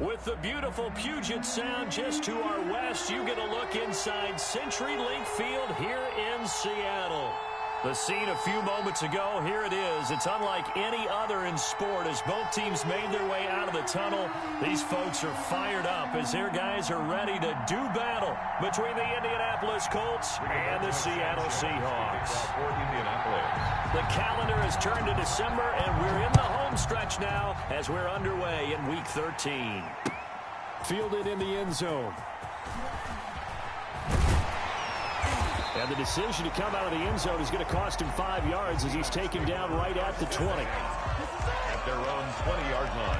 With the beautiful Puget Sound just to our west, you get a look inside CenturyLink Field here in Seattle. The scene a few moments ago, here it is. It's unlike any other in sport as both teams made their way out of the tunnel. These folks are fired up as their guys are ready to do battle between the Indianapolis Colts and the Seattle Seahawks. The calendar has turned to December, and we're in the home stretch now as we're underway in Week 13. Fielded in the end zone. And the decision to come out of the end zone is going to cost him 5 yards as he's taken down right at the 20. At their own 20-yard line.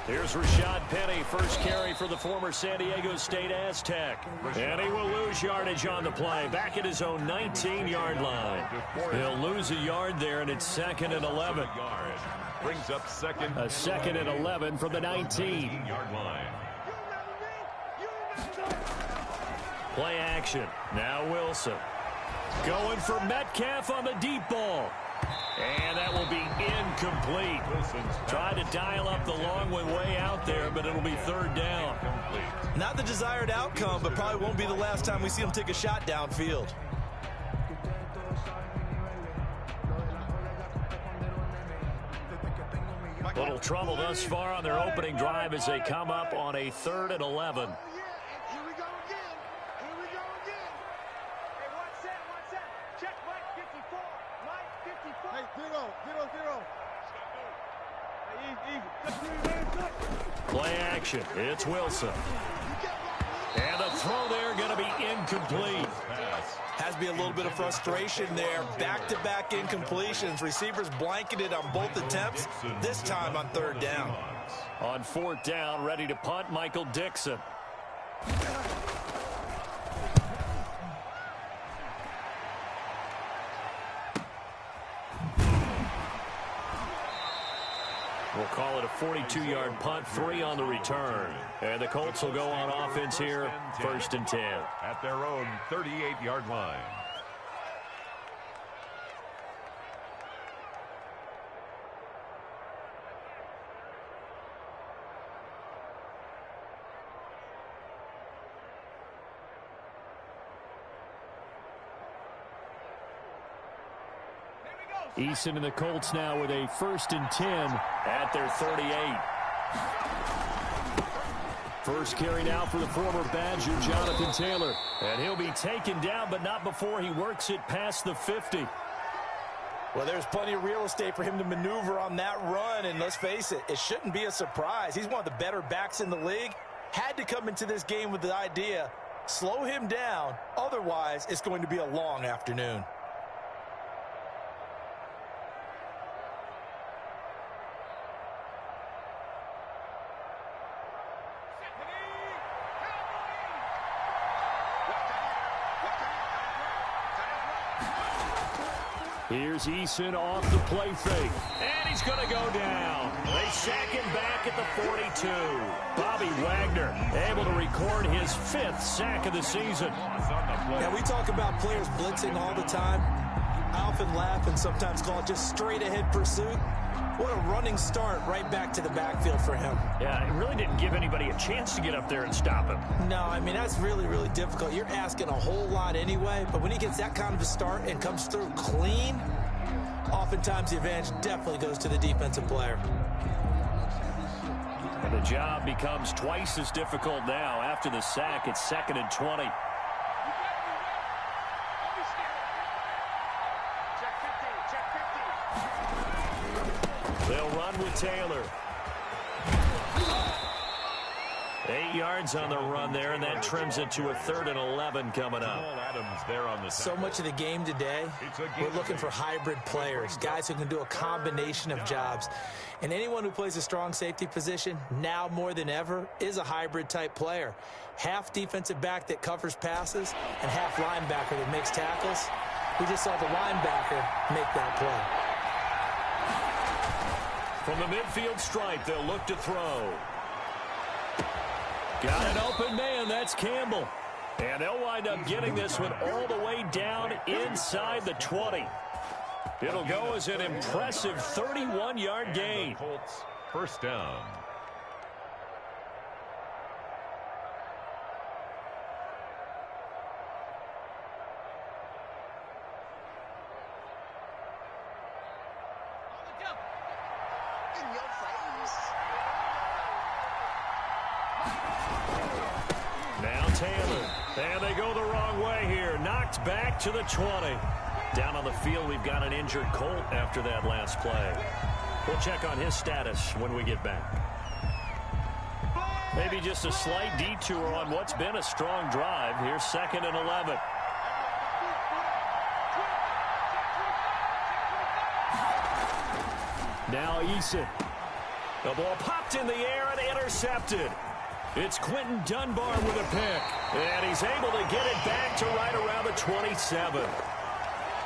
Here's Rashad Penny, first carry for the former San Diego State Aztec. And he will lose yardage on the play, back at his own 19-yard line. He'll lose a yard there, and it's 2nd and 11. Brings up second. A 2nd and 11 from the 19-yard line. Play action. Now Wilson. Going for Metcalf on the deep ball. And that will be incomplete. Tried to dial up the long one way out there, but it'll be 3rd down. Not the desired outcome, but probably won't be the last time we see him take a shot downfield. Little trouble thus far on their opening drive as they come up on a 3rd and 11. Play action. It's Wilson. And the throw there going to be incomplete. Has to be a little bit of frustration there. Back-to-back incompletions. Receivers blanketed on both attempts, this time on 3rd down. On 4th down, ready to punt, Michael Dixon. We'll call it a 42-yard punt, 3 on the return. And the Colts will go on offense here, 1st and 10. At their own 38-yard line. Eason and the Colts now with a 1st and 10 at their 38. First carry now for the former Badger, Jonathan Taylor. And he'll be taken down, but not before he works it past the 50. Well, there's plenty of real estate for him to maneuver on that run. And let's face it, it shouldn't be a surprise. He's one of the better backs in the league. Had to come into this game with the idea, slow him down. Otherwise, it's going to be a long afternoon. Here's Eason off the play fake. And he's going to go down. They sack him back at the 42. Bobby Wagner able to record his 5th sack of the season. Now, we talk about players blitzing all the time. I often laugh and sometimes call it just straight-ahead pursuit. What a running start right back to the backfield for him. Yeah, it really didn't give anybody a chance to get up there and stop him. No, I mean, that's really, really difficult. You're asking a whole lot anyway, but when he gets that kind of a start and comes through clean, oftentimes the advantage definitely goes to the defensive player. And the job becomes twice as difficult now. After the sack, it's 2nd and 20. They'll run with Taylor. 8 yards on the run there, and that trims it to a 3rd and 11 coming up. So much of the game today, we're looking for hybrid players, guys who can do a combination of jobs. And anyone who plays a strong safety position, now more than ever, is a hybrid type player. Half defensive back that covers passes and half linebacker that makes tackles. He just saw the linebacker make that play. From the midfield stripe, they'll look to throw. Got an open man. That's Campbell. And they'll wind up getting this one all the way down inside the 20. It'll go as an impressive 31-yard gain. Colts, first down. Now Taylor. And they go the wrong way here. Knocked back to the 20. Down on the field, we've got an injured Colt after that last play. We'll check on his status when we get back. Maybe just a slight detour on what's been a strong drive. Here's 2nd and 11. Now Eason. The ball popped in the air and intercepted. It's Quentin Dunbar with a pick. And he's able to get it back to right around the 27.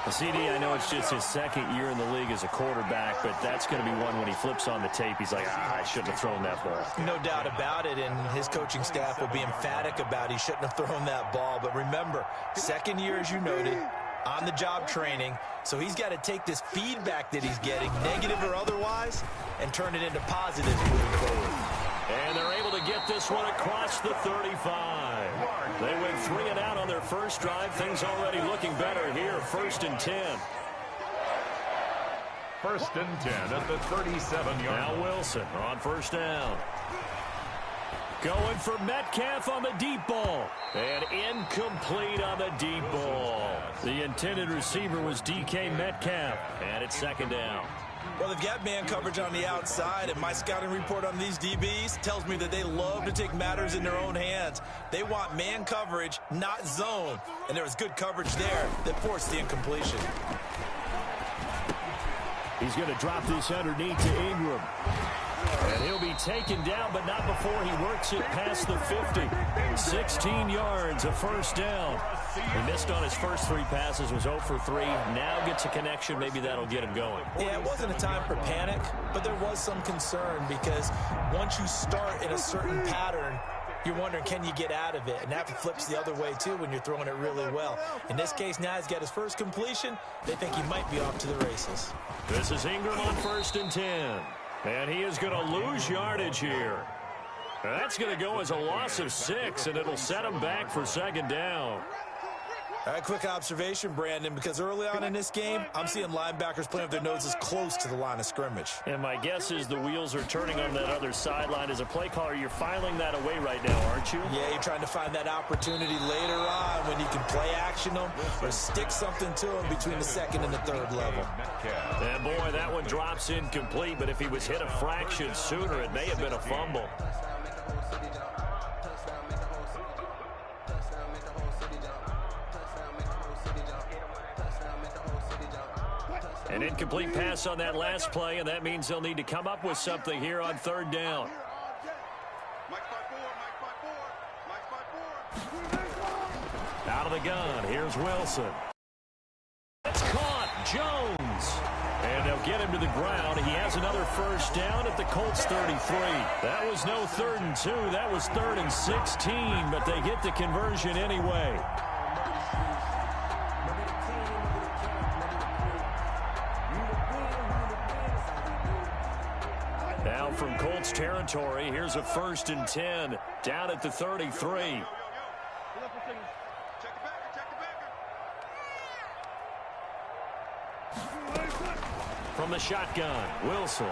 CD, I know it's just his 2nd year in the league as a quarterback, but that's going to be one when he flips on the tape. He's like, I shouldn't have thrown that ball. No doubt about it, and his coaching staff will be emphatic about he shouldn't have thrown that ball. But remember, 2nd year, as you noted, on-the-job training, so he's got to take this feedback that he's getting, negative or otherwise, and turn it into positives moving forward. And they're able to get this one across the 35. They went 3 and out on their first drive. Things already looking better here. 1st and 10. 1st and 10 at the 37-yard line. Now Wilson on 1st down. Going for Metcalf on the deep ball. And incomplete on the deep ball. The intended receiver was DK Metcalf. And it's 2nd down. Well, they've got man coverage on the outside, and my scouting report on these DBs tells me that they love to take matters in their own hands. They want man coverage, not zone. And there was good coverage there that forced the incompletion. He's going to drop this underneath to Ingram. And he'll be taken down, but not before he works it past the 50. 16 yards, a 1st down. He missed on his first 3 passes, was 0 for 3. Now gets a connection. Maybe that'll get him going. Yeah, it wasn't a time for panic, but there was some concern because once you start in a certain pattern, you're wondering, can you get out of it? And that flips the other way, too, when you're throwing it really well. In this case, now he's got his first completion. They think he might be off to the races. This is Ingram on 1st and 10. And he is going to lose yardage here. That's going to go as a loss of 6, and it'll set him back for 2nd down. All right, quick observation, Brandon, because early on in this game, I'm seeing linebackers playing with their noses close to the line of scrimmage. And my guess is the wheels are turning on that other sideline. As a play caller, you're filing that away right now, aren't you? Yeah, you're trying to find that opportunity later on when you can play action them or stick something to them between the 2nd and the 3rd level. And boy, that one drops incomplete, but if he was hit a fraction sooner, it may have been a fumble. An incomplete pass on that last play, and that means they'll need to come up with something here on 3rd down. Out of the gun, here's Wilson. It's caught, Jones. And they'll get him to the ground. He has another 1st down at the Colts 33. That was no 3rd and 2. That was 3rd and 16, but they get the conversion anyway. Now from Colts territory, here's a 1st and 10 down at the 33. From the shotgun, Wilson.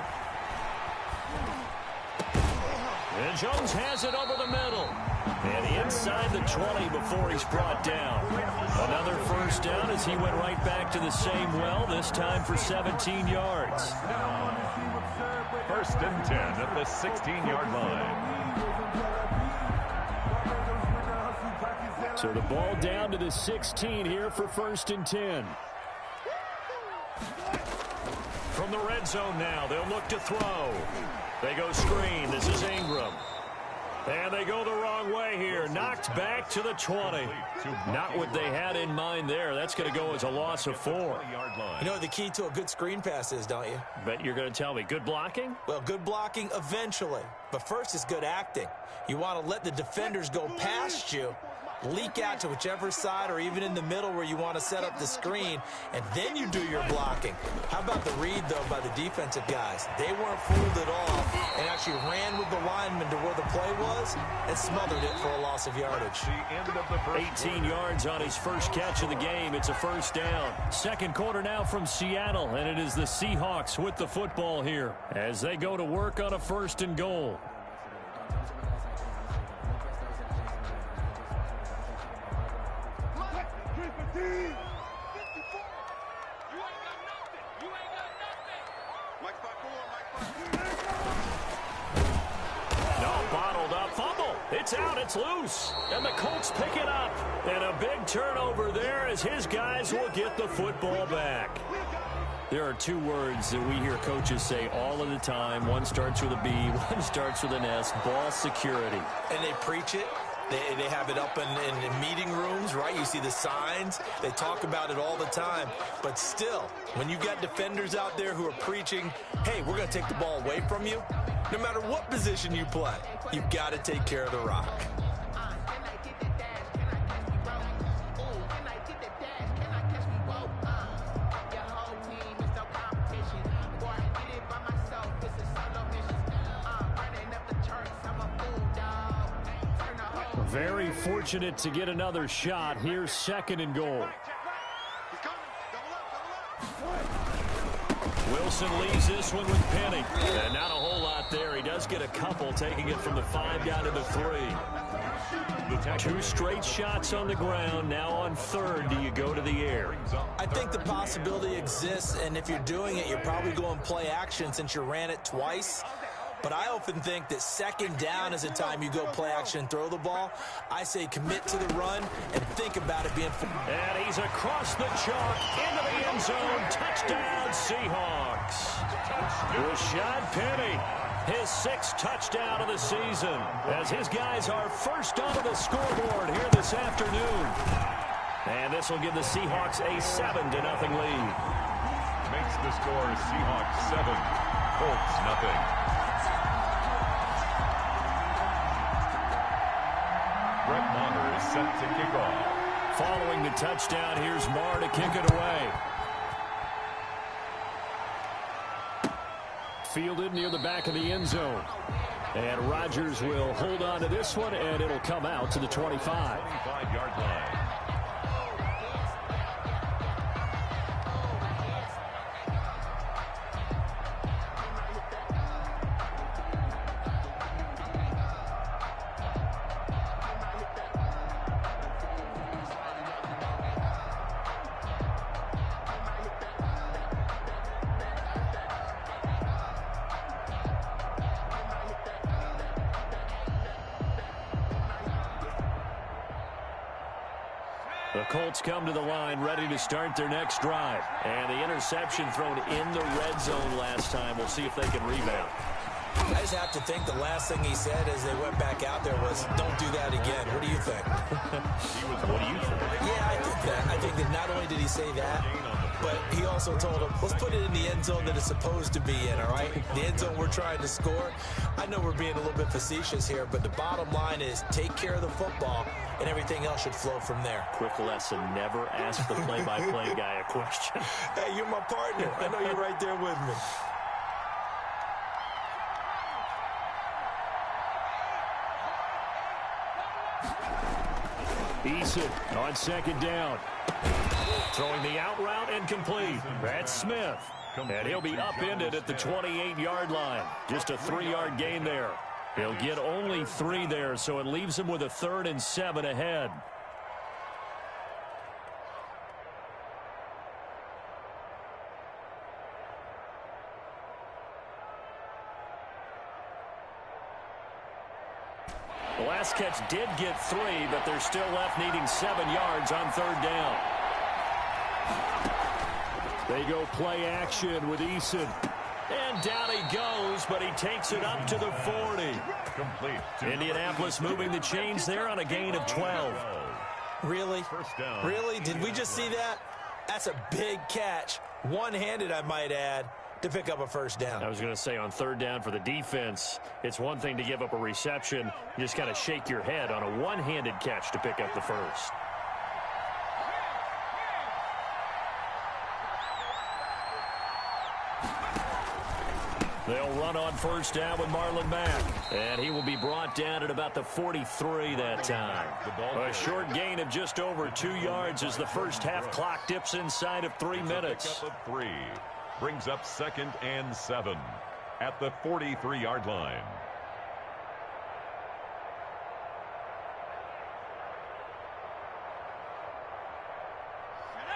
And Jones has it over the middle. And inside the 20 before he's brought down. Another 1st down as he went right back to the same well, this time for 17 yards. 1st and 10 at the 16-yard line. So the ball down to the 16 here for 1st and 10. From the red zone now, they'll look to throw. They go screen. This is Ingram. And they go the wrong way here. Knocked back to the 20. Not what they had in mind there. That's going to go as a loss of 4. You know what the key to a good screen pass is, don't you? Bet you're going to tell me. Good blocking? Well, good blocking eventually. But first is good acting. You want to let the defenders go past you, leak out to whichever side or even in the middle where you want to set up the screen, and then you do your blocking. How about the read, though, by the defensive guys? They weren't fooled at all and actually ran with the lineman to where the play was and smothered it for a loss of yardage. 18 yards on his first catch of the game. It's a first down. Second quarter now from Seattle, and it is the Seahawks with the football here as they go to work on a 1st and goal. It's out, it's loose, and the Colts pick it up. And a big turnover there as his guys will get the football back. There are 2 words that we hear coaches say all of the time. One starts with a B, one starts with an S, ball security. And they preach it. They have it up in meeting rooms, right? You see the signs. They talk about it all the time. But still, when you've got defenders out there who are preaching, hey, we're going to take the ball away from you, no matter what position you play, you've got to take care of the rock. Very fortunate to get another shot. Here's 2nd and goal. Wilson leaves this one with Penny. And not a whole lot there. He does get a couple, taking it from the 5 down to the 3. 2 straight shots on the ground. Now on 3rd, do you go to the air? I think the possibility exists, and if you're doing it, you're probably going play action since you ran it twice. But I often think that 2nd down is the time you go play action and throw the ball. I say commit to the run and think about it being... And he's across the chalk into the end zone. Touchdown, Seahawks. Rashad Penny, his 6th touchdown of the season, as his guys are first onto the scoreboard here this afternoon. And this will give the Seahawks a 7-0 lead. Makes the score Seahawks 7, Colts 0. Brett Maher is set to kick off. Following the touchdown, here's Maher to kick it away. Fielded near the back of the end zone. And Rodgers will hold on to this one, and it'll come out to the 25. 25-yard line. The Colts come to the line ready to start their next drive. And the interception thrown in the red zone last time. We'll see if they can rebound. I just have to think the last thing he said as they went back out there was, don't do that again. What do you think? What do you think? Yeah, I think that. I think that not only did he say that, but he also told him, let's put it in the end zone that it's supposed to be in, all right? The end zone we're trying to score. I know we're being a little bit facetious here, but the bottom line is take care of the football, and everything else should flow from there. Quick lesson, never ask the play-by-play guy a question. Hey, you're my partner. I know you're right there with me. Eason on 2nd down. Throwing the out route and complete. That's Smith. And he'll be upended at the 28-yard line. Just a 3-yard gain there. He'll get only 3 there, so it leaves him with a 3rd and 7 ahead. The last catch did get 3, but they're still left needing 7 yards on 3rd down. They go play action with Eason. And down he goes, but he takes it up to the 40. Complete. Indianapolis moving the chains there on a gain of 12. Really? Really? Did we just see that? That's a big catch. One-handed, I might add, to pick up a first down. I was going to say on third down for the defense, it's one thing to give up a reception. You just got to shake your head on a one-handed catch to pick up the first. They'll run on first down with Marlon Mack. And he will be brought down at about the 43 that time. A short gain of just over 2 yards as the first half clock dips inside of 3 minutes. Pickup of 3. Brings up 2nd and 7 at the 43-yard line.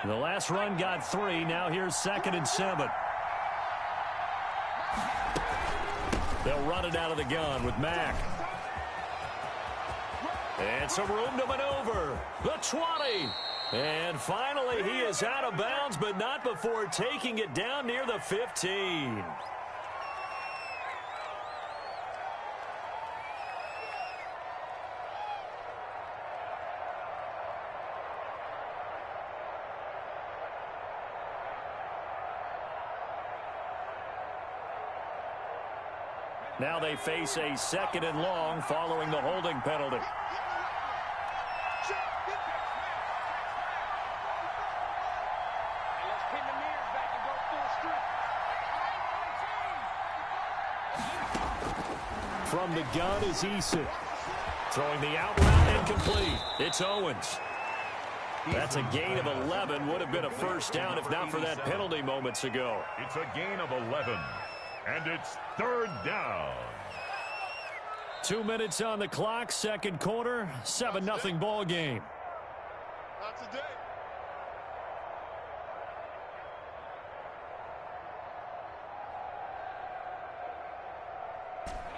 The last run got 3. Now here's 2nd and 7. They'll run it out of the gun with Mack. And some room to maneuver. The 20. And finally, he is out of bounds, but not before taking it down near the 15. Now they face a 2nd and long following the holding penalty. From the gun is Eason. Throwing the out route incomplete. It's Owens. That's a gain of 11. Would have been a first down if not for that penalty moments ago. It's a gain of 11. And it's 3rd down. 2 minutes on the clock, second quarter, 7-0 ball game. Not today.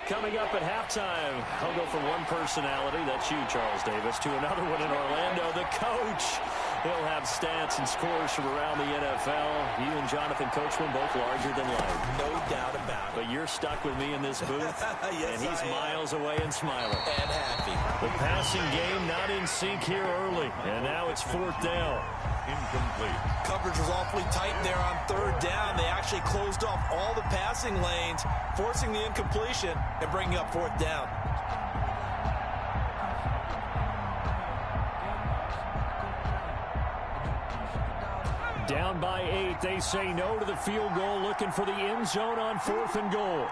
Coming up at halftime, I'll go from one personality, that's you, Charles Davis, to another one in Orlando, the coach. He'll have stats and scores from around the NFL. You and Jonathan Coachman both larger than life. No doubt about it. But you're stuck with me in this booth, yes, and he's miles away and smiling. And happy. The passing game not in sync here early, and now it's 4th down. Incomplete. Coverage was awfully tight there on 3rd down. They actually closed off all the passing lanes, forcing the incompletion and bringing up 4th down. Down by 8, they say no to the field goal, looking for the end zone on 4th and goal.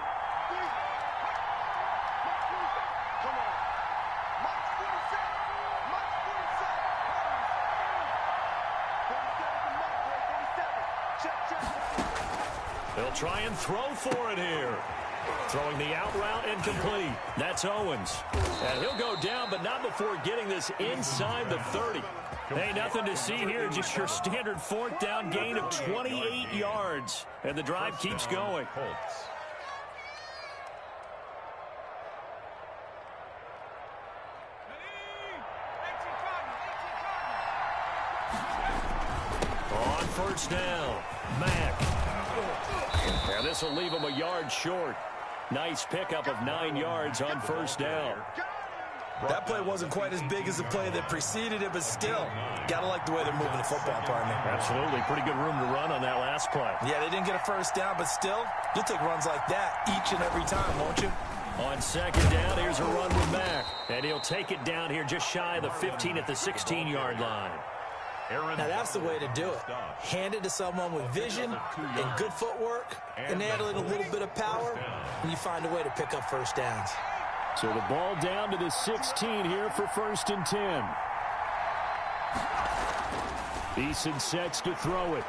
They'll try and throw for it here. Throwing the out route incomplete. That's Owens. And he'll go down, but not before getting this inside the 30. Hey, nothing to see here. Just your standard 4th down gain of 28 yards. And the drive keeps going. On first down, Mack. And this will leave him a yard short. Nice pickup of 9 yards on first down. That play wasn't quite as big as the play that preceded it, but still, got to like the way they're moving the football, partner. Absolutely. Pretty good room to run on that last play. Yeah, they didn't get a first down, but still, you'll take runs like that each and every time, won't you? On second down, here's a run with Mack. And he'll take it down here just shy of the 15 at the 16-yard line. Now, that's the way to do it. Hand it to someone with vision and good footwork, and add a little bit of power, and you find a way to pick up first downs. So the ball down to the 16 here for 1st and 10. Eason sets to throw it.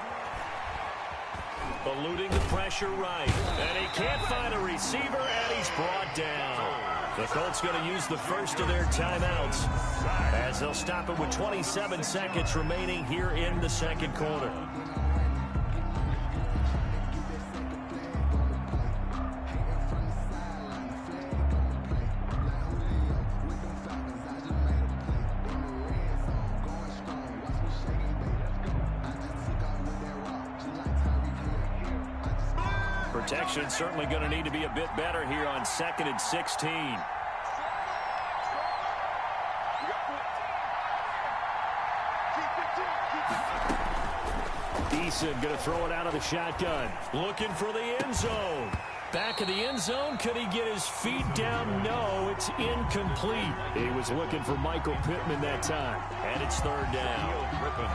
Eluding the pressure right. And he can't find a receiver, and he's brought down. The Colts going to use the first of their timeouts as they'll stop it with 27 seconds remaining here in the second quarter. Protection certainly going to need to be a bit better here on 2nd and 16. Eason going to throw it out of the shotgun. Looking for the end zone. Back of the end zone. Could he get his feet down? No, it's incomplete. He was looking for Michael Pittman that time. And it's 3rd down.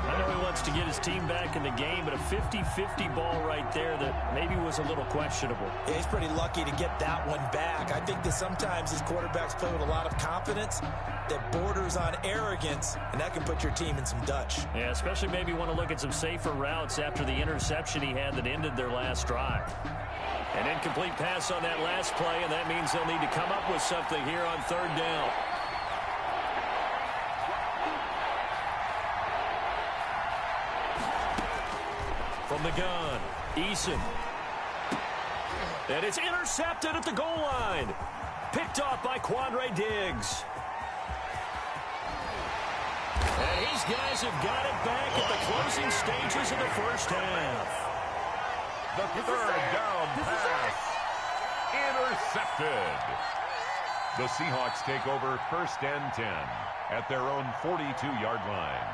I know he wants to get his team back in the game, but a 50-50 ball right there that maybe was a little questionable. Yeah, he's pretty lucky to get that one back. I think that sometimes these quarterbacks play with a lot of confidence that borders on arrogance, and that can put your team in some Dutch. Yeah, especially maybe want to look at some safer routes after the interception he had that ended their last drive. An incomplete pass on that last play, and that means they'll need to come up with something here on 3rd down. From the gun, Eason. And it's intercepted at the goal line. Picked off by Quandre Diggs. And these guys have got it back at the closing stages of the first half. The 3rd down pass. Intercepted. The Seahawks take over 1st and 10 at their own 42-yard line.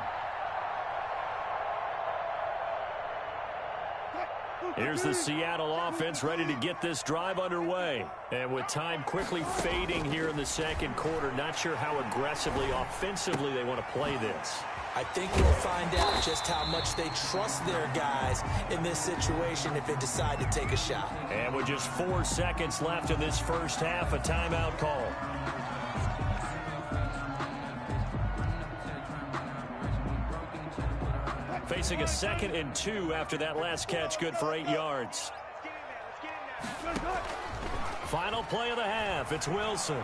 Here's the Seattle offense ready to get this drive underway. And with time quickly fading here in the 2nd quarter, not sure how aggressively, offensively they want to play this. I think we'll find out just how much they trust their guys in this situation if they decide to take a shot. And with just 4 seconds left in this first half, a timeout call. Facing a 2nd and 2 after that last catch, good for 8 yards. Final play of the half, it's Wilson.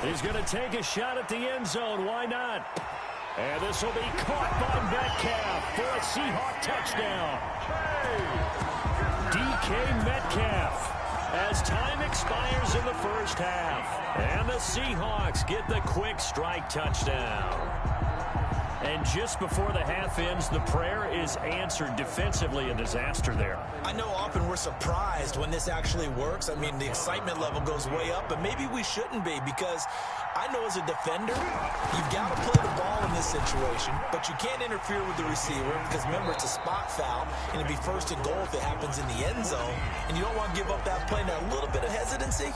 He's going to take a shot at the end zone, why not? And this will be caught by Metcalf for a Seahawk touchdown. DK Metcalf as time expires in the first half. And the Seahawks get the quick strike touchdown. And just before the half ends, the prayer is answered. Defensively, a disaster there. I know often we're surprised when this actually works. I mean, the excitement level goes way up, but maybe we shouldn't be, because I know as a defender, you've got to play the ball in this situation, but you can't interfere with the receiver because, remember, it's a spot foul, and it'd be 1st and goal if it happens in the end zone, and you don't want to give up that play. Now, a little bit of hesitancy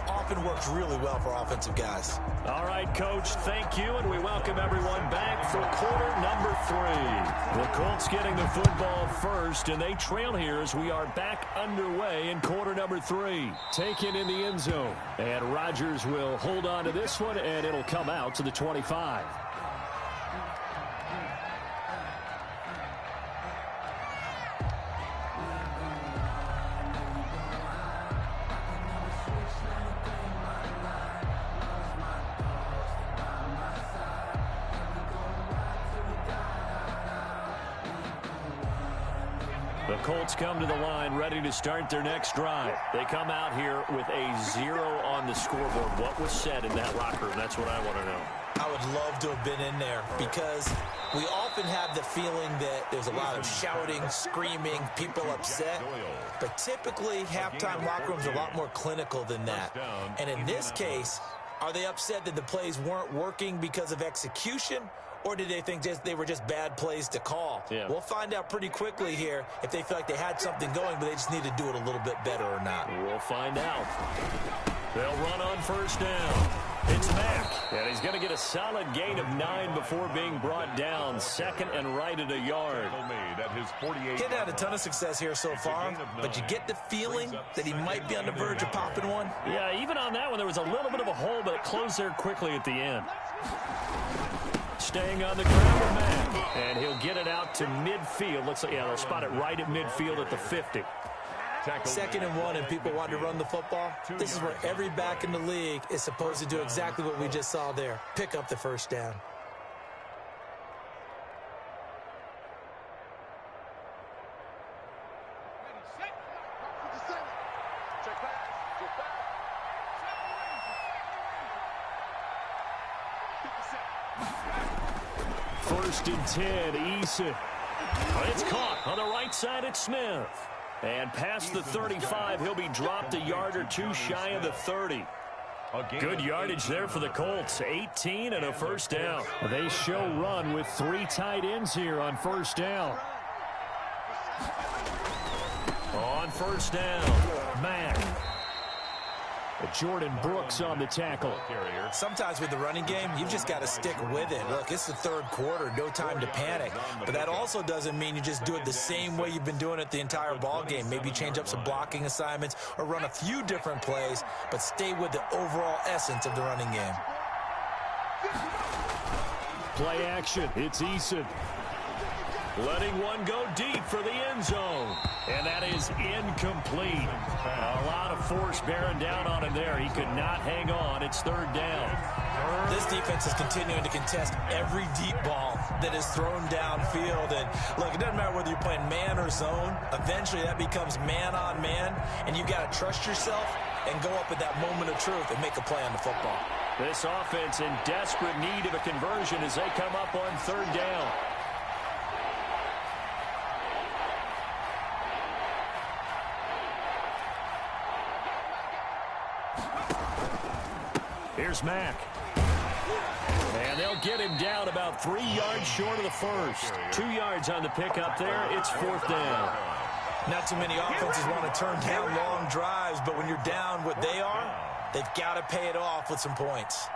often works really well for offensive guys. All right, Coach, thank you, and we welcome everyone back for quarter number 3. The Colts getting the football first, and they trail here as we are back underway in quarter number 3. Taken in the end zone, and Rodgers will hold on to this one, and it'll come out to the 25. The Colts come to the line ready to start their next drive. They come out here with a 0 on the scoreboard. What was said in that locker room? That's what I want to know. I would love to have been in there, because we often have the feeling that there's a lot of shouting, screaming, people upset. But typically, halftime locker rooms are a lot more clinical than that. And in this case, are they upset that the plays weren't working because of execution? Or did they think they were just bad plays to call? Yeah. We'll find out pretty quickly here if they feel like they had something going, but they just need to do it a little bit better or not. We'll find out. They'll run on 1st down. It's Mack, and he's going to get a solid gain of 9 before being brought down. 2nd and right at a yard. He's had a ton of success here so far, but you get the feeling that he might be on the verge of popping one. Yeah, even on that one, there was a little bit of a hole, but it closed there quickly at the end. Staying on the ground with Mack, and he'll get it out to midfield. Looks like, yeah, they'll spot it right at midfield at the 50. 2nd and 1, and people want to run the football. This is where every back in the league is supposed to do exactly what we just saw there. Pick up the 1st down. First and 10, Eason. It's caught on the right side at Smith. And past the 35, he'll be dropped a yard or two shy of the 30. Good yardage there for the Colts. 18 and a first down. They show run with 3 tight ends here on first down. On first down, Mack. Jordan Brooks on the tackle. Sometimes with the running game, you've just got to stick with it. Look, it's the third quarter, no time to panic. But that also doesn't mean you just do it the same way you've been doing it the entire ball game. Maybe change up some blocking assignments or run a few different plays, but stay with the overall essence of the running game. Play action. It's Eason. Letting one go deep for the end zone. And that is incomplete. A lot of force bearing down on him there. He could not hang on. It's third down. This defense is continuing to contest every deep ball that is thrown downfield. And look, it doesn't matter whether you're playing man or zone. Eventually that becomes man on man. And you've got to trust yourself and go up at that moment of truth and make a play on the football. This offense in desperate need of a conversion as they come up on third down. Here's Mack. And they'll get him down about 3 yards short of the first. 2 yards on the pickup there. It's fourth down. Not too many offenses want to turn down long drives, but when you're down what they are, they've got to pay it off with some points.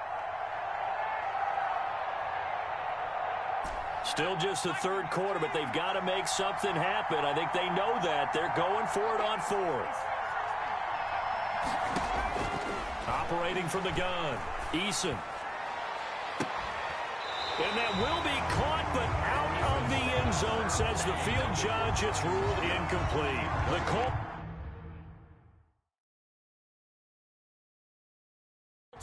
Still just the third quarter, but they've got to make something happen. I think they know that. They're going for it on fourth. Operating from the gun, Eason. And that will be caught, but out of the end zone, says the field judge. It's ruled incomplete. The Colts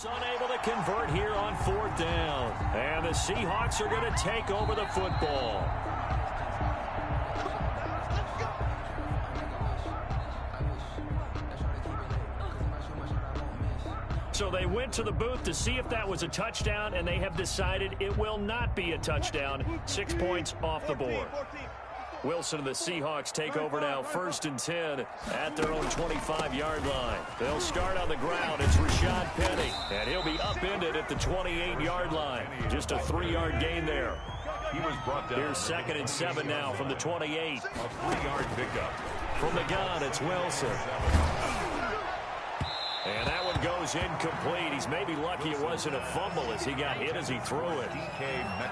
unable to convert here on fourth down. And the Seahawks are going to take over the football. So they went to the booth to see if that was a touchdown, and they have decided it will not be a touchdown. 6 points off the board. Wilson and the Seahawks take over now, 1st and 10 at their own 25-yard line. They'll start on the ground. It's Rashad Penny, and he'll be upended at the 28-yard line. Just a 3-yard gain there. He was brought down. Here's 2nd and 7 now from the 28. A 3-yard pickup. From the gun, it's Wilson. And that one goes incomplete. He's maybe lucky it wasn't a fumble as he got hit as he threw it.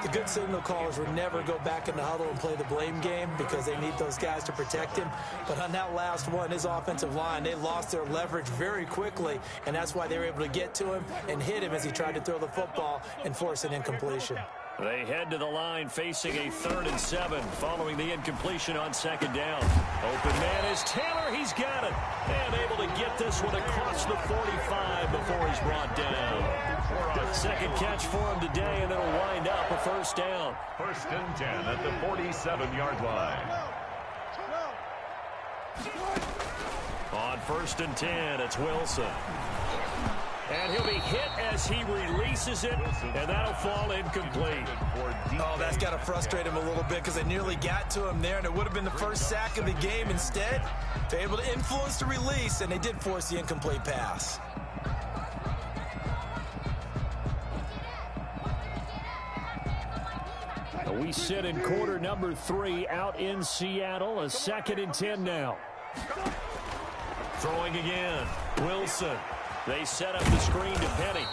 The good signal callers would never go back in the huddle and play the blame game because they need those guys to protect him. But on that last one, his offensive line, they lost their leverage very quickly, and that's why they were able to get to him and hit him as he tried to throw the football and force an incompletion. They head to the line facing a 3rd and 7 following the incompletion on 2nd down. Open man is Taylor. He's got it. And able to get this one across the 45 before he's brought down. Second catch for him today, and it'll wind up a first down. 1st and 10 at the 47-yard line. On 1st and 10, it's Wilson. And he'll be hit as he releases it, and that'll fall incomplete. Oh, that's got to frustrate him a little bit because they nearly got to him there, and it would have been the first sack of the game. Instead, they're able to influence the release, and they did force the incomplete pass. We sit in quarter number 3 out in Seattle. A 2nd and 10 now. Throwing again. Wilson. They set up the screen to Penny.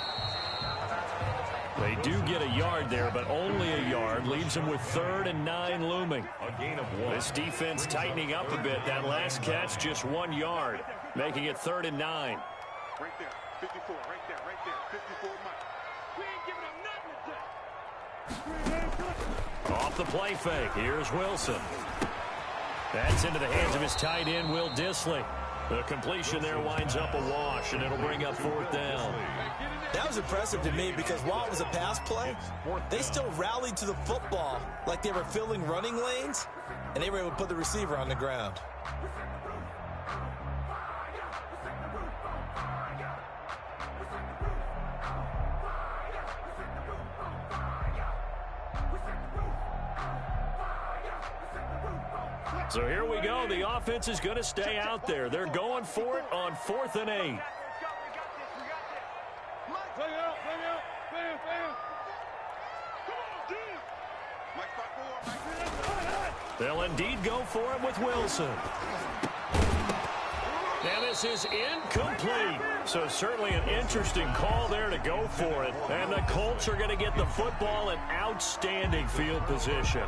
They do get a yard there, but only a yard. Leaves them with 3rd and 9 looming. A gain of 1. This defense tightening up a bit. That last catch, just 1 yard, making it 3rd and 9. Right there, 54, right there, 54, Mike. We ain't giving them nothing today. Off the play fake, here's Wilson. That's into the hands of his tight end, Will Dissly. The completion there winds up a wash, and it'll bring up 4th down. That was impressive to me because while it was a pass play, they still rallied to the football like they were filling running lanes, and they were able to put the receiver on the ground. So here we go. The offense is going to stay out there. They're going for it on 4th and 8. They'll indeed go for it with Wilson. And this is incomplete. So certainly an interesting call there to go for it. And the Colts are going to get the football in outstanding field position.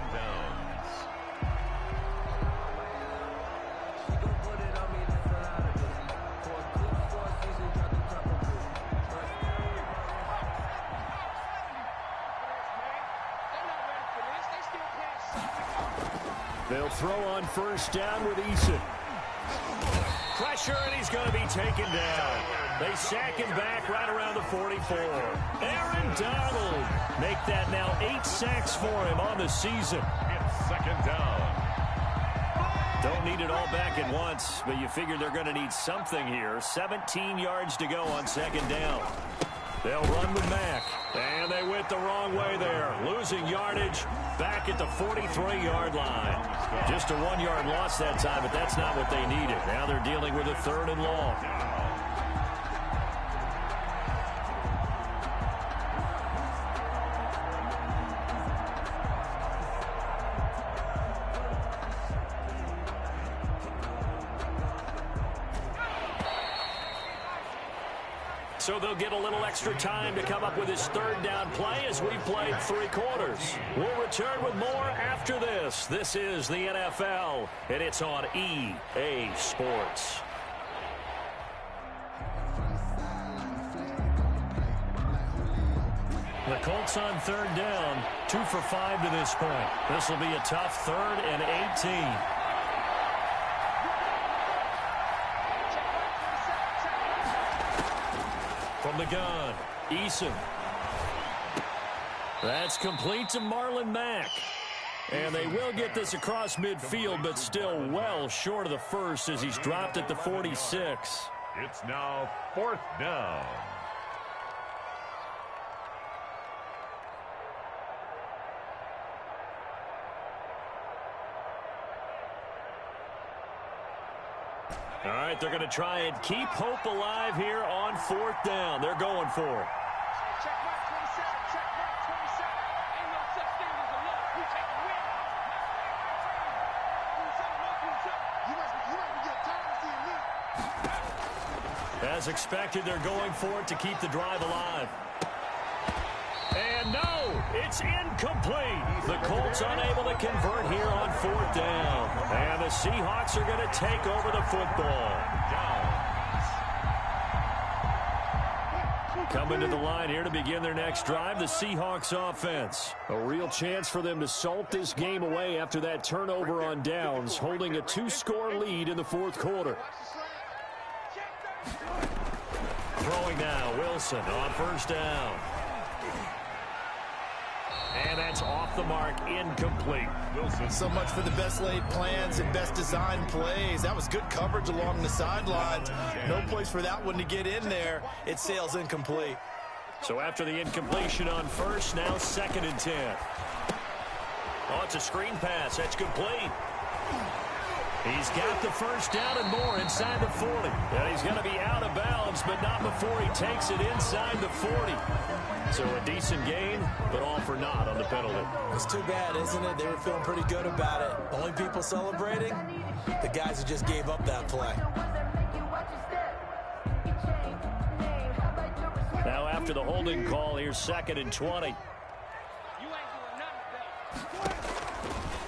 They'll throw on 1st down with Eason. Pressure, and he's going to be taken down. They sack him back right around the 44. Aaron Donald make that now 8 sacks for him on the season. It's 2nd down. Don't need it all back at once, but you figure they're going to need something here. 17 yards to go on 2nd down. They'll run with Mack, and they went the wrong way there. Losing yardage back at the 43-yard line. Just a 1-yard loss that time, but that's not what they needed. Now they're dealing with a 3rd and long. So they'll get a little extra time to come up with his 3rd down play as we've played 3 quarters. We'll return with more after this. This is the NFL, and it's on EA Sports. The Colts on 3rd down, 2 for 5 to this point. This will be a tough 3rd and 18. From the gun, Eason. That's complete to Marlon Mack. And they will get this across midfield, but still well short of the first as he's dropped at the 46. It's now 4th down. All right, they're going to try and keep hope alive here on 4th down. They're going for it. Check mark 27, check mark 27. Ain't no such thing as a loss. We take a win. You must be getting tired of seeing me. As expected, they're going for it to keep the drive alive. And no, it's incomplete. The Colts unable to convert here on 4th down. And the Seahawks are going to take over the football. Coming to the line here to begin their next drive, the Seahawks offense. A real chance for them to salt this game away after that turnover on downs, holding a 2-score lead in the 4th quarter. Throwing now, Wilson on 1st down. And that's off the mark, incomplete. Wilson. So much for the best laid plans and best designed plays. That was good coverage along the sidelines. No place for that one to get in there. It sails incomplete. So after the incompletion on 1st, now 2nd and 10. Oh, it's a screen pass. That's complete. He's got the 1st down and more inside the 40. And he's going to be out of bounds, but not before he takes it inside the 40. So a decent gain, but all for naught on the penalty. It's too bad, isn't it? They were feeling pretty good about it. Only people celebrating, the guys who just gave up that play. Now after the holding call, here's 2nd and 20.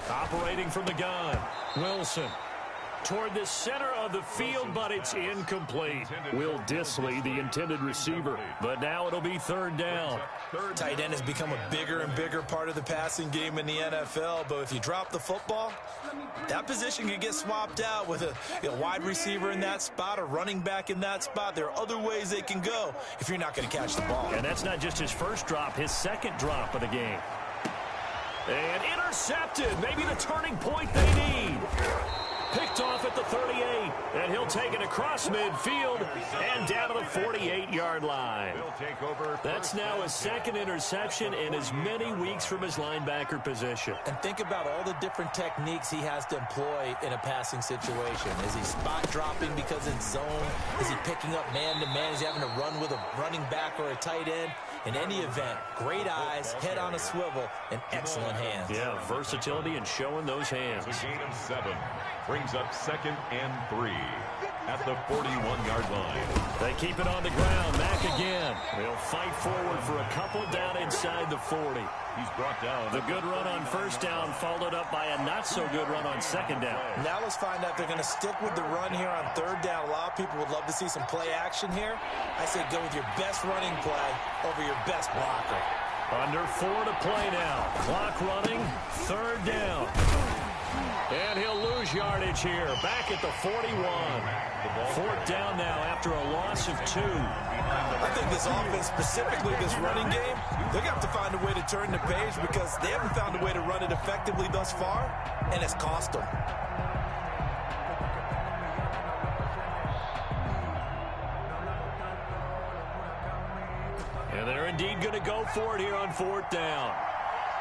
Operating from the gun, Wilson. Toward the center of the field, but it's incomplete. Will Dissly, the intended receiver. But now it'll be 3rd down. Tight end has become a bigger and bigger part of the passing game in the NFL, but if you drop the football, that position can get swapped out with a wide receiver in that spot, a running back in that spot. There are other ways they can go if you're not going to catch the ball. And that's not just his 1st drop, his 2nd drop of the game. And intercepted, maybe the turning point they need. Picked off at the 38, And he'll take it across midfield and down to the 48-yard line. That's now his second interception in as many weeks from his linebacker position. And think about all the different techniques he has to employ in a passing situation. Is he spot dropping because it's zone? Is he picking up man-to-man? Is he having to run with a running back or a tight end? In any event, great eyes, head on a swivel, and excellent hands. Yeah, versatility and showing those hands. The gain of 7 brings up 2nd and 3 at the 41-yard line. They keep it on the ground. Mack again. They'll fight forward for a couple down inside the 40. He's brought down. The good run on first down followed up by a not-so-good run on second down. Now let's find out if they're going to stick with the run here on third down. A lot of people would love to see some play action here. I say go with your best running play over your best blocker. Under 4 to play now. Clock running. Third down. And he'll lose yardage here. Back at the 41. Fourth down now after a loss of 2. I think this offense, specifically this running game, they're going to have to find a way to turn the page because they haven't found a way to run it effectively thus far, and it's cost them. And they're indeed going to go for it here on fourth down.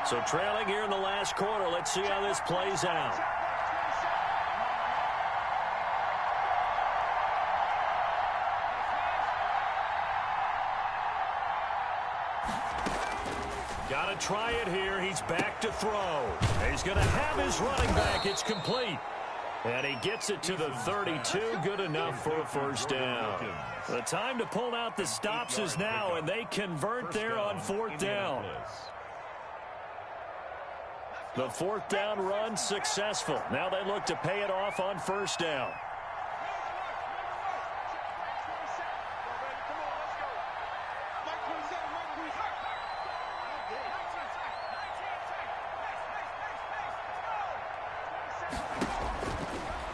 So trailing here in the last quarter. Let's see how this plays out. Got to try it here. He's back to throw. He's going to have his running back. It's complete. And he gets it to the 32. Good enough for a first down. The time to pull out the stops is now, and they convert there on fourth down. The fourth down run successful. Now they look to pay it off on first down.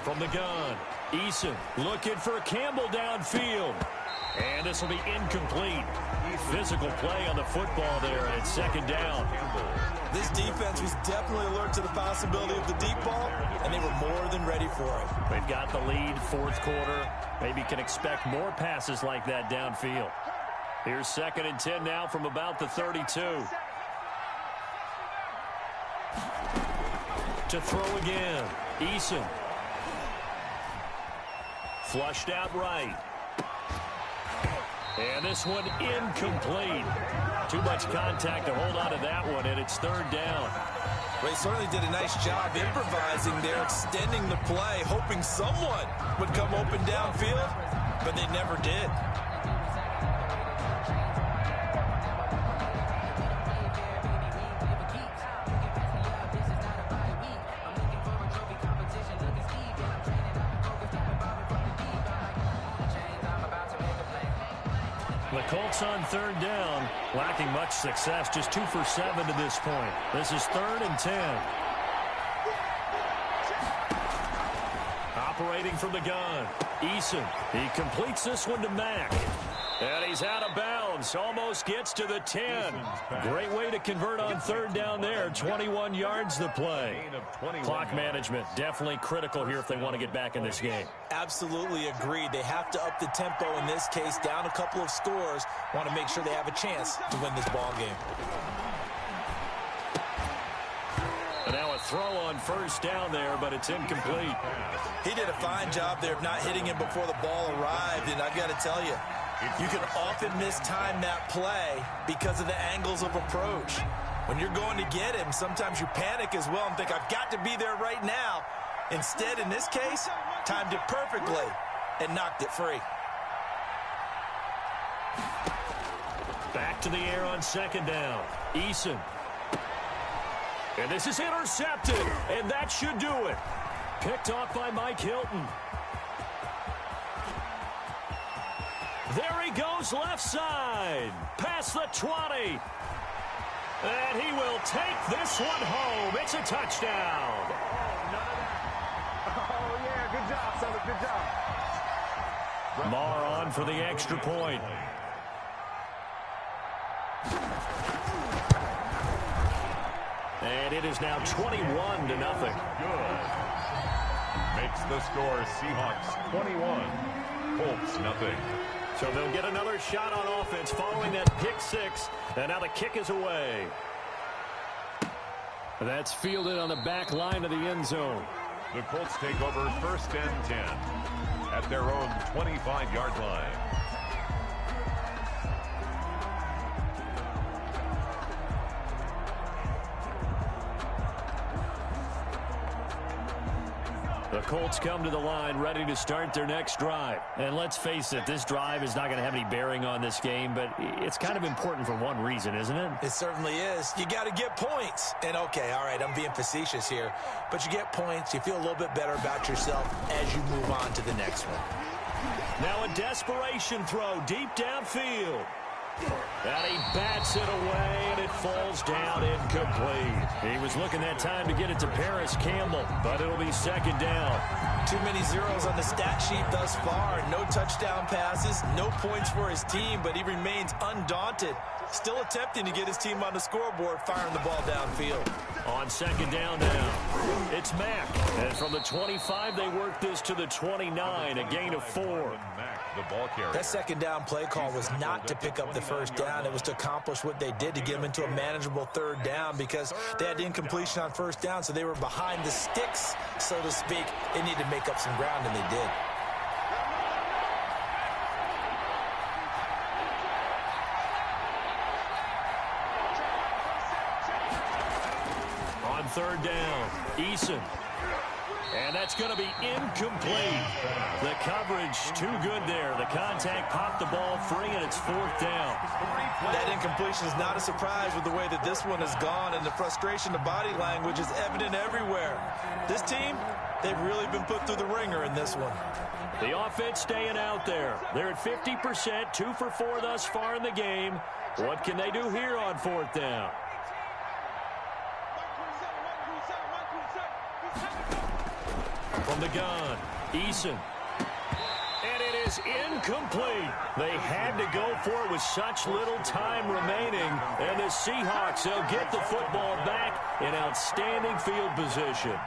From the gun, Eason looking for Campbell downfield. And this will be incomplete. Physical play on the football there, and it's second down. This defense was definitely alert to the possibility of the deep ball, and they were more than ready for it. They've got the lead, fourth quarter. Maybe can expect more passes like that downfield. Here's 2nd and 10 now from about the 32. To throw again, Eason. Flushed out right. And this one incomplete. Too much contact to hold on to that one, and it's third down. They certainly did a nice job improvising there, extending the play, hoping someone would come open downfield, but they never did. The Colts on third down, lacking much success, just 2 for 7 to this point. This is 3rd and 10. Operating from the gun, Eason. He completes this one to Mack. And he's out of bounds, almost gets to the 10. Great way to convert on third down there, 21 yards the play. Clock management, definitely critical here if they want to get back in this game. Absolutely agreed. They have to up the tempo in this case, down a couple of scores, want to make sure they have a chance to win this ball game. And now a throw on first down there, but it's incomplete. He did a fine job there of not hitting him before the ball arrived, and I've got to tell you, you can often mistime that play because of the angles of approach. When you're going to get him, sometimes you panic as well and think, I've got to be there right now. Instead, in this case, timed it perfectly and knocked it free. Back to the air on second down. Eason. And this is intercepted, and that should do it. Picked off by Mike Hilton. There he goes left side. Past the 20. And he will take this one home. It's a touchdown. Oh, yeah, good job, Sellers, good job. Marr on for the extra point. And it is now 21-0. makes the score Seahawks 21, Colts nothing. So they'll get another shot on offense following that pick six. And now the kick is away. That's fielded on the back line of the end zone. The Colts take over first and 10 at their own 25-yard line. The Colts come to the line ready to start their next drive. And let's face it, this drive is not going to have any bearing on this game, but it's kind of important for one reason, isn't it? It certainly is. You got to get points. And okay, all right, I'm being facetious here, but you get points, you feel a little bit better about yourself as you move on to the next one. Now a desperation throw deep downfield. And he bats it away, and it falls down incomplete. He was looking that time to get it to Paris Campbell, but it'll be second down. Too many zeros on the stat sheet thus far. No touchdown passes, no points for his team, but he remains undaunted. Still attempting to get his team on the scoreboard, firing the ball downfield. On second down now, it's Mack. And from the 25, they work this to the 29, a gain of 4. That second down play call was not to pick up the first down. It was to accomplish what they did to get them into a manageable third down because they had incompletion on first down, so they were behind the sticks, so to speak. They needed to make up some ground, and they did. Third down, Eason. And that's going to be incomplete. The coverage too good there. The contact popped the ball free, and it's fourth down. That incompletion is not a surprise with the way that this one has gone, and the frustration, the body language is evident everywhere. This team, they've really been put through the ringer in this one. The offense staying out there. They're at 50%, 2 for 4 thus far in the game. What can they do here on fourth down? From the gun, Eason. And it is incomplete. They had to go for it with such little time remaining. And the Seahawks, they'll get the football back in outstanding field position.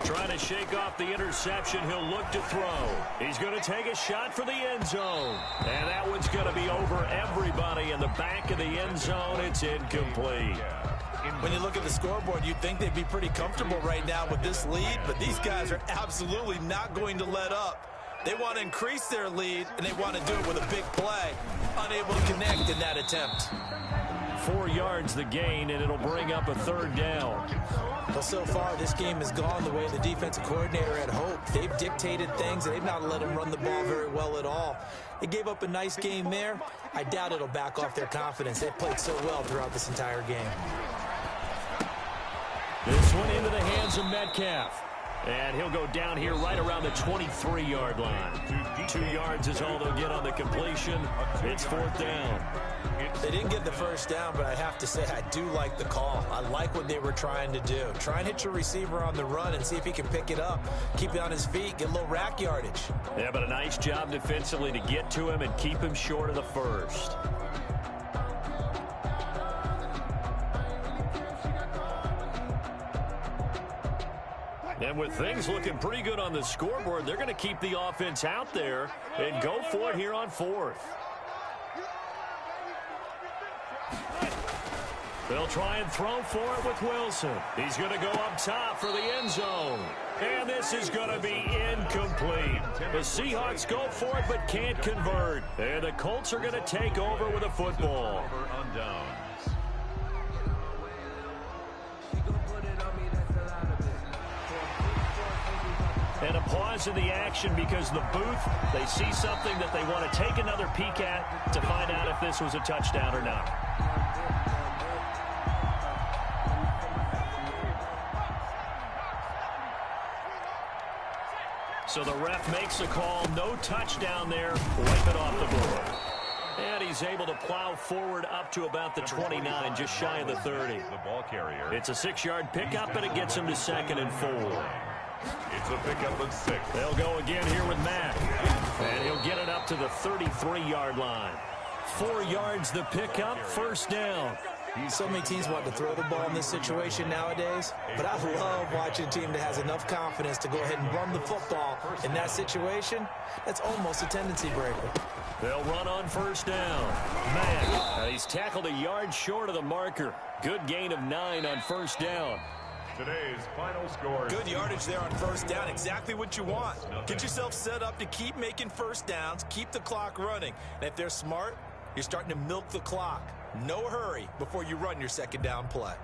Trying to shake off the interception. He'll look to throw. He's going to take a shot for the end zone. And that one's going to be over everybody in the back of the end zone. It's incomplete. When you look at the scoreboard, you'd think they'd be pretty comfortable right now with this lead, but these guys are absolutely not going to let up. They want to increase their lead, and they want to do it with a big play. Unable to connect in that attempt. 4 yards the gain, and it'll bring up a third down. Well, so far, this game has gone the way the defensive coordinator had hoped. They've dictated things, and they've not let them run the ball very well at all. They gave up a nice game there. I doubt it'll back off their confidence. They've played so well throughout this entire game. This one into the hands of Metcalf. And he'll go down here right around the 23-yard line. 2 yards is all they'll get on the completion. It's fourth down. They didn't get the first down, but I have to say I do like the call. I like what they were trying to do. Try and hit your receiver on the run and see if he can pick it up. Keep it on his feet, get a little rack yardage. Yeah, but a nice job defensively to get to him and keep him short of the first. And with things looking pretty good on the scoreboard, they're going to keep the offense out there and go for it here on fourth. They'll try and throw for it with Wilson. He's going to go up top for the end zone. And this is going to be incomplete. The Seahawks go for it but can't convert. And the Colts are going to take over with a football. And a pause in the action because the booth, they see something that they want to take another peek at to find out if this was a touchdown or not. So the ref makes a call, no touchdown there, wipe it off the board. And he's able to plow forward up to about the 29, just shy of the 30. The ball carrier. It's a 6-yard pickup, and it gets him to 2nd and 4. It's a pickup of 6. They'll go again here with Mack. And he'll get it up to the 33-yard line. 4 yards the pickup, first down. So many teams want to throw the ball in this situation nowadays, but I love watching a team that has enough confidence to go ahead and run the football in that situation. That's almost a tendency breaker. They'll run on first down. Mack, he's tackled a yard short of the marker. Good gain of 9 on first down. Today's final score. Good yardage there on first down. Exactly what you want. Get yourself set up to keep making first downs, keep the clock running. And if they're smart, you're starting to milk the clock. No hurry before you run your second down play.